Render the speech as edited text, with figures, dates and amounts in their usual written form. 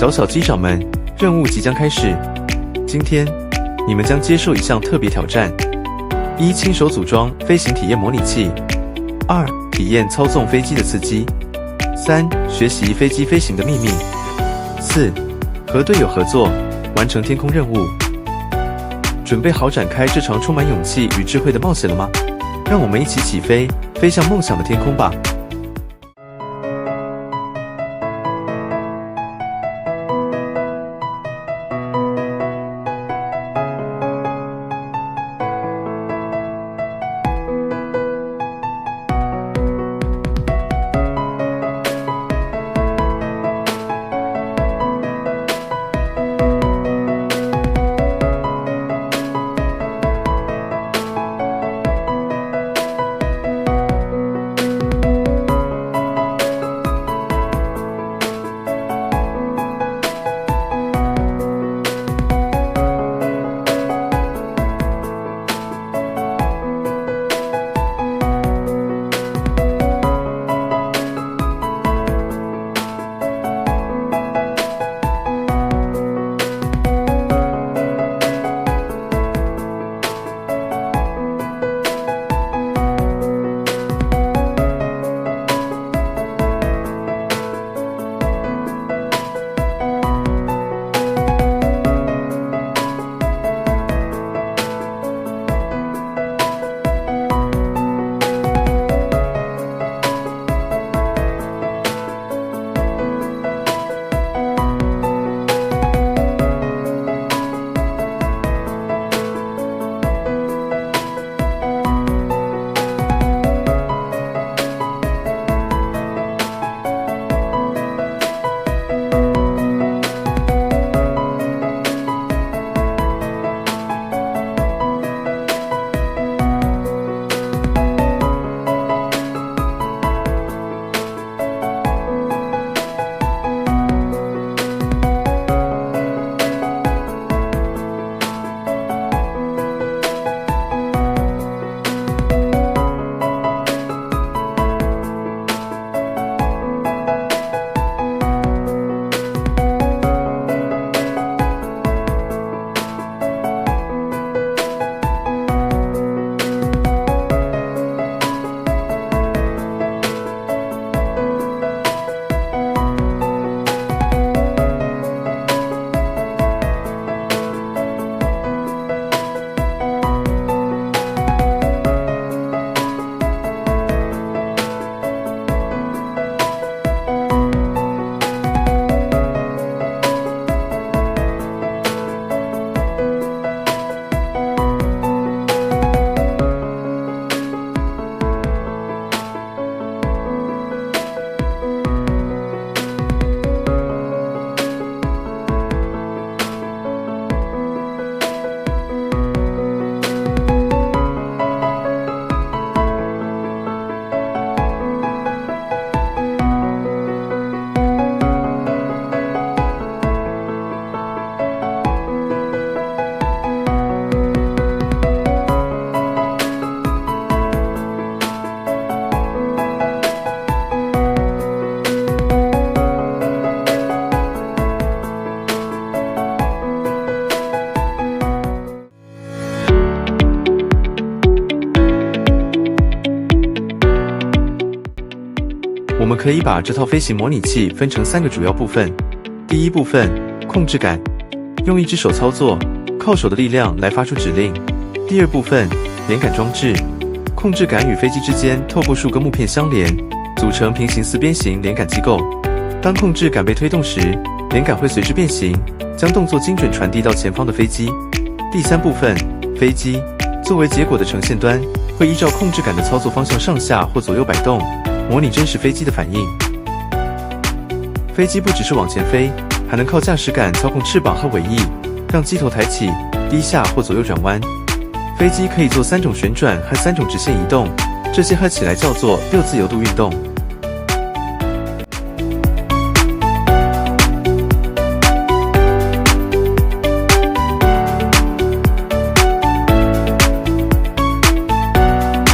小小机长们，任务即将开始。今天，你们将接受一项特别挑战：1. 亲手组装飞行体验模拟器；2. 体验操纵飞机的刺激；3. 学习飞机飞行的秘密；4. 和队友合作，完成天空任务。准备好展开这场充满勇气与智慧的冒险了吗？让我们一起起飞，飞向梦想的天空吧！我们可以把这套飞行模拟器分成3个主要部分。第一部分，控制杆，用一只手操作，靠手的力量来发出指令。第二部分，连杆装置，控制杆与飞机之间透过数个木片相连，组成平行四边形连杆机构。当控制杆被推动时，连杆会随之变形，将动作精准传递到前方的飞机。第三部分，飞机，作为结果的呈现端，会依照控制杆的操作方向上下或左右摆动，模拟真实飞机的反应。飞机不只是往前飞，还能靠驾驶杆操控翅膀和尾翼，让机头抬起、低下或左右转弯。飞机可以做3种旋转和3种直线移动，这些合起来叫做6自由度运动。